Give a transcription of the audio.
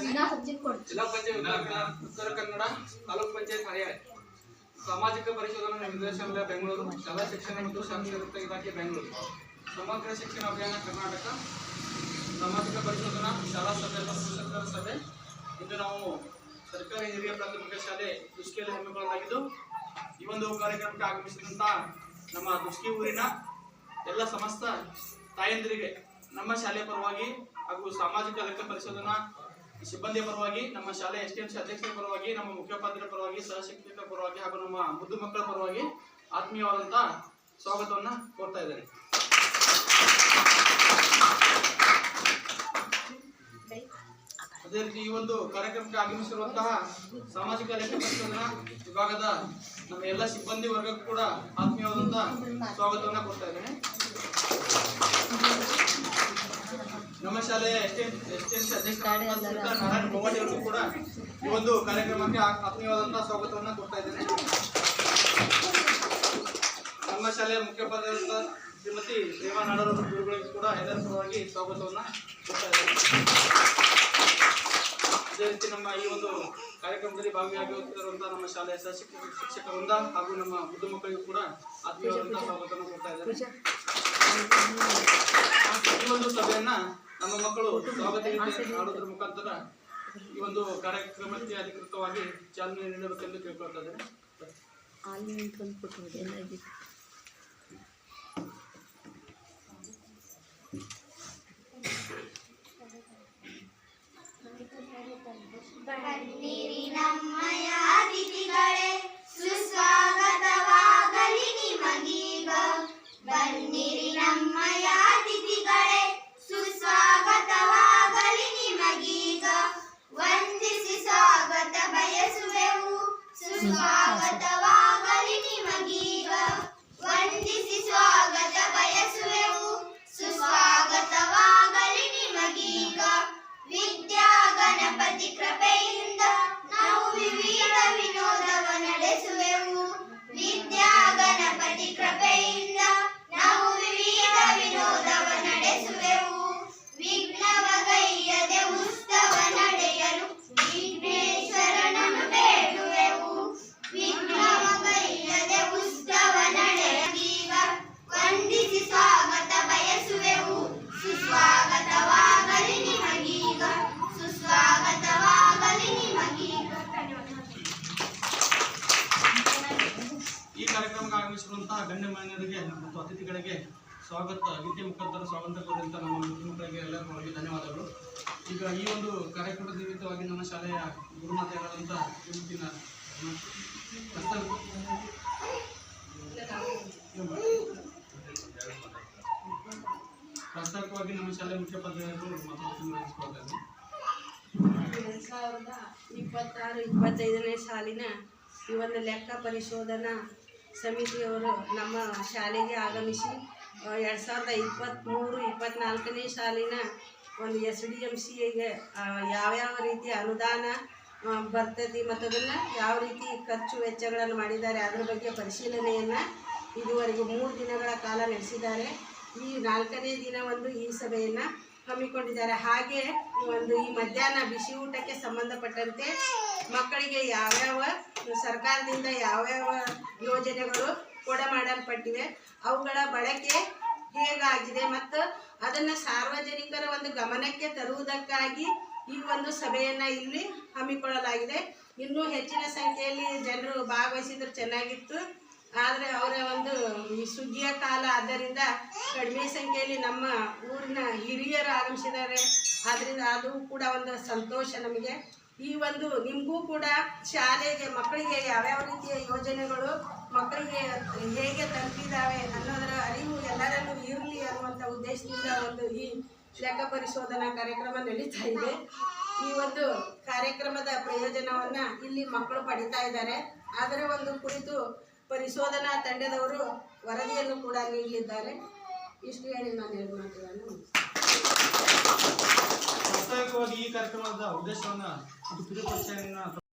ಜಿಲ್ಲಾ ಪಂಚಾಯತ್ ಉತ್ತರ ಕನ್ನಡ ತಾಲೂಕು ಪಂಚಾಯತ್ ಹರಿಯಾಣ ಸಾಮಾಜಿಕ ಪರಿಶೋಧನಾ ನಿರ್ದೇಶನಾಲಯ ಬೆಂಗಳೂರು ಶಾಲಾ ಶಿಕ್ಷಣ ಮತ್ತು ಸಾಕ್ಷರತಾ ಇಲಾಖೆ ಬೆಂಗಳೂರು ಸಮಗ್ರ ಶಿಕ್ಷಣ ಅಭಿಯಾನ ಕರ್ನಾಟಕ ಸಾಮಾಜಿಕ ಪರಿಶೋಧನಾ ಶಾಲಾ ಸಭೆ ಪೋಷಕರ ಸಭೆ ಇಂದು ನಾವು ಸರ್ಕಾರಿ ಹಿರಿಯ ಪ್ರಾಥಮಿಕ ಶಾಲೆ ದುಸ್ಕಿಯಲ್ಲಿ ಹಮ್ಮಿಕೊಳ್ಳಲಾಗಿದ್ದು ಈ ಒಂದು ಕಾರ್ಯಕ್ರಮಕ್ಕೆ ಆಗಮಿಸಿದಂತ ನಮ್ಮ ದುಸ್ಕಿ ಊರಿನ ಎಲ್ಲ ಸಮಸ್ತ ತಾಯಂದಿರಿಗೆ ನಮ್ಮ ಶಾಲೆಯ ಪರವಾಗಿ ಹಾಗೂ ಸಾಮಾಜಿಕ ಲೆಕ್ಕ ಪರಿಶೋಧನಾ ಸಿಬ್ಬಂದಿಯ ಪರವಾಗಿ ನಮ್ಮ ಶಾಲೆ ಎಸ್ಟಿಎಂಸಿ ಅಧ್ಯಕ್ಷರ ಪರವಾಗಿ ನಮ್ಮ ಮುಖ್ಯೋಪಾಧ್ಯಾಯರ ಪರವಾಗಿ ಸಹಶಿಕ್ಷಕರ ಪರವಾಗಿ ಹಾಗೂ ನಮ್ಮ ಮುದ್ದು ಮಕ್ಕಳ ಪರವಾಗಿ ಆತ್ಮೀಯವಾದಂತಹ ಸ್ವಾಗತವನ್ನ ಕೋರ್ತಾ ಇದ್ದಾರೆ. ಅದೇ ರೀತಿ ಈ ಒಂದು ಕಾರ್ಯಕ್ರಮಕ್ಕೆ ಆಗಮಿಸಿರುವಂತಹ ಸಾಮಾಜಿಕ ಲೆಕ್ಕ ಪರಿಶೋಧನಾ ವಿಭಾಗದ ನಮ್ಮ ಎಲ್ಲ ಸಿಬ್ಬಂದಿ ವರ್ಗಕ್ಕೂ ಕೂಡ ಆತ್ಮೀಯವಾದಂತಹ ಸ್ವಾಗತವನ್ನ ಕೊಡ್ತಾ ಇದ್ದೇನೆ. ನಮ್ಮ ಶಾಲೆಯ ಎಸ್ಟಿಎಂಸಿ ಅಧ್ಯಕ್ಷರಾದ ನಾರಾಯಣ ಬೋವಾಡಿ ಅವರಿಗೂ ಕೂಡ ಈ ಒಂದು ಕಾರ್ಯಕ್ರಮಕ್ಕೆ ಆತ್ಮೀಯವಾದಂತಹ ಸ್ವಾಗತವನ್ನ ಕೊಡ್ತಾ ಇದ್ದೇನೆ. ನಮ್ಮ ಶಾಲೆಯ ಮುಖ್ಯೋಪಾಧ್ಯಾಯರಾದ ಶ್ರೀಮತಿ ಪ್ರೇಮಾ ನಾಡೋರ ಗುರುಗಳಿಗೂ ಕೂಡ ಎಲ್ಲರ ಪರವಾಗಿ ಸ್ವಾಗತವನ್ನ ಕೊಡ್ತಾ ಇದ್ದೇನೆ. ಅದೇ ರೀತಿ ನಮ್ಮ ಈ ಒಂದು ಕಾರ್ಯಕ್ರಮದಲ್ಲಿ ಭಾಗಿಯಾಗಿರುವಂತಹ ನಮ್ಮ ಶಾಲೆಯ ಶಿಕ್ಷಕ ವೃಂದ ಹಾಗೂ ನಮ್ಮ ಮುದ್ದು ಮಕ್ಕಳಿಗೂ ಕೂಡ ಆತ್ಮೀಯವಾದಂತಹ ಸ್ವಾಗತವನ್ನು ಕೊಡ್ತಾ ಇದ್ದಾರೆ. ಈ ಒಂದು ಸಭೆಯನ್ನ ನಮ್ಮ ಮಕ್ಕಳು ಸ್ವಾಗತ ಮಾಡುವುದರ ಮುಖಾಂತರ ಈ ಒಂದು ಕಾರ್ಯಕ್ರಮಕ್ಕೆ ಅಧಿಕೃತವಾಗಿ ಚಾಲನೆ ನೀಡಬೇಕೆಂದು ಕೇಳ್ಕೊಳ್ತಾ ಇದ್ದೇನೆ. ಬನ್ನಿರಿ ನಮ್ಮಯ ಅತಿಥಿಗಳೇ, ಸುಸ್ವಾಗತವಾಗಲಿ ನಿಮಗೀಗ. ಬನ್ನಿರಿ ನಮ್ಮಯ ಅತಿಥಿಗಳೇ, ಸುಸ್ವಾಗತವಾಗಲಿ ನಿಮಗೀಗ. ವಂದಿಸಿ ಸ್ವಾಗತ ಬಯಸುವೆವು, ಸುಸ್ವಾಗತವಾಗಲಿ ನಿಮಗೀಗ. ವಂದಿಸಿ ಸ್ವಾಗತ ಬಯಸುವೆವು, ಸುಸ್ವಾಗತವಾಗಲಿ ನಿಮಗೀಗ. ವಿದ್ಯಾ ಗಣಪತಿ ಕೃಪೆಯಿಂದ ನಾವು ವಿವಿಧ ವಿನೋದವ ನಡೆಸುವೆವು. ವಿದ್ಯಾ ಗಣಪತಿ ಕೃಪೆಯಿಂದ ನಾವು ವಿವಿಧ ವಿನೋದವ ನಡೆಸುವೆವು. ವಿಘ್ನವಗೈಯದೆ ಉತ್ಸವ ನಡೆಯಲು ವಿಘ್ನೇಶ್ವರನನ್ನು ಬೇಡುವೆವು. ವಿಘ್ನವಗೈಯದೆ ಉತ್ಸವ ನಡೆಯೀಗ. ವಂದಿಸಿ ಸ್ವಾಗತ ಬಯಸುವೆವು, ಸುಸ್ವಾಗತವಾಗಲಿ ನಿಮಗೀಗ. ಸುಸ್ವಾಗತವಾಗಲಿ ನಿಮಗೀಗ. ಈ ಕಾರ್ಯಕ್ರಮಕ್ಕೆ ಆಗಮಿಸಿರುವಂತಹ ಗಣ್ಯಮಾನ್ಯರಿಗೆ ಮತ್ತು ಅತಿಥಿಗಳಿಗೆ ಸ್ವಾಗತ ಗೀತೆ ಮುಖಾಂತರ ಸ್ವಾಗತ ಕೋರಿದಂತ ನಮ್ಮ ಮುಖ್ಯಮಂತ್ರಿಗೆ ಎಲ್ಲರ ಪರವಾಗಿ ಧನ್ಯವಾದಗಳು. ಈಗ ಈ ಒಂದು ಕಾರ್ಯಕ್ರಮದ ನಿಮಿತ್ತವಾಗಿ ನಮ್ಮ ಶಾಲೆಯ ಗುರುಮಾತೆಯಾದಂಥ ಶ್ರೀಮತಿನ ಪ್ರಸ್ತಾವಿಕವಾಗಿ ನಮ್ಮ ಶಾಲೆಯ ಮುಖ್ಯೋಪಾಧ್ಯಾಯರು ಮಾತಾಡ್ತಾರೆ. 2026-25ನೇ ಸಾಲಿನ ಈ ಒಂದು ಲೆಕ್ಕ ಪರಿಶೋಧನಾ ಸಮಿತಿಯವರು ನಮ್ಮ ಶಾಲೆಗೆ ಆಗಮಿಸಿ 2023-24ನೇ ಸಾಲಿನ ಒಂದು SDMCಗೆ ಯಾವ್ಯಾವ ರೀತಿ ಅನುದಾನ ಬರ್ತದೆ ಮತ್ತು ಅದನ್ನು ಯಾವ ರೀತಿ ಖರ್ಚು ವೆಚ್ಚಗಳನ್ನು ಮಾಡಿದ್ದಾರೆ ಅದರ ಬಗ್ಗೆ ಪರಿಶೀಲನೆಯನ್ನು ಇದುವರೆಗೆ 3 ದಿನಗಳ ಕಾಲ ನಡೆಸಿದ್ದಾರೆ. ಈ 4ನೇ ದಿನ ಈ ಸಭೆಯನ್ನು ಹಮ್ಮಿಕೊಂಡಿದ್ದಾರೆ. ಹಾಗೆ ಈ ಮಧ್ಯಾಹ್ನ ಬಿಸಿ ಊಟಕ್ಕೆ ಸಂಬಂಧಪಟ್ಟಂತೆ ಮಕ್ಕಳಿಗೆ ಯಾವ್ಯಾವ ಸರ್ಕಾರದಿಂದ ಯಾವ್ಯಾವ ಯೋಜನೆಗಳು ಕೊಡಮಾಡಲ್ಪಟ್ಟಿವೆ, ಅವುಗಳ ಬಳಕೆ ಹೇಗಾಗಿದೆ ಮತ್ತು ಅದನ್ನು ಸಾರ್ವಜನಿಕರ ಗಮನಕ್ಕೆ ತರುವುದಕ್ಕಾಗಿ ಈ ಸಭೆಯನ್ನು ಇಲ್ಲಿ ಹಮ್ಮಿಕೊಳ್ಳಲಾಗಿದೆ. ಇನ್ನೂ ಹೆಚ್ಚಿನ ಸಂಖ್ಯೆಯಲ್ಲಿ ಜನರು ಭಾಗವಹಿಸಿದ್ರೆ ಚೆನ್ನಾಗಿತ್ತು. ಆದರೆ ಅವರ ಈ ಸುಗ್ಗಿಯ ಕಾಲ ಆದ್ದರಿಂದ ಕಡಿಮೆ ಸಂಖ್ಯೆಯಲ್ಲಿ ನಮ್ಮ ಊರಿನ ಹಿರಿಯರು ಆಗಮಿಸಿದ್ದಾರೆ. ಆದ್ದರಿಂದ ಅದು ಕೂಡ ಸಂತೋಷ ನಮಗೆ. ಈ ನಿಮಗೂ ಕೂಡ ಶಾಲೆಗೆ ಮಕ್ಕಳಿಗೆ ಯಾವ್ಯಾವ ರೀತಿಯ ಯೋಜನೆಗಳು ಮಕ್ಕಳಿಗೆ ಹೇಗೆ ತಲುಪಿದ್ದಾವೆ ಅನ್ನೋದರ ಅರಿವು ಎಲ್ಲರಲ್ಲೂ ಇರಲಿ ಅನ್ನುವಂಥ ಉದ್ದೇಶದಿಂದ ಈ ಲೆಕ್ಕ ಪರಿಶೋಧನಾ ಕಾರ್ಯಕ್ರಮ ನಡೀತಾ ಇದೆ. ಈ ಕಾರ್ಯಕ್ರಮದ ಪ್ರಯೋಜನವನ್ನು ಇಲ್ಲಿ ಮಕ್ಕಳು ಪಡಿತಾ ಇದ್ದಾರೆ. ಅದರ ಕುರಿತು ಪರಿಶೋಧನಾ ತಂಡದವರು ವರದಿಯನ್ನು ಕೂಡ ನೀಡಲಿದ್ದಾರೆ. ಇಷ್ಟು ಹೇಳಿ ನಾನು ಎರಡು ಮಾತುಗಳನ್ನು ವಾಸ್ತವಿಕವಾಗಿ ಈ ಕಾರ್ಯಕ್ರಮದ ಉದ್ದೇಶವನ್ನು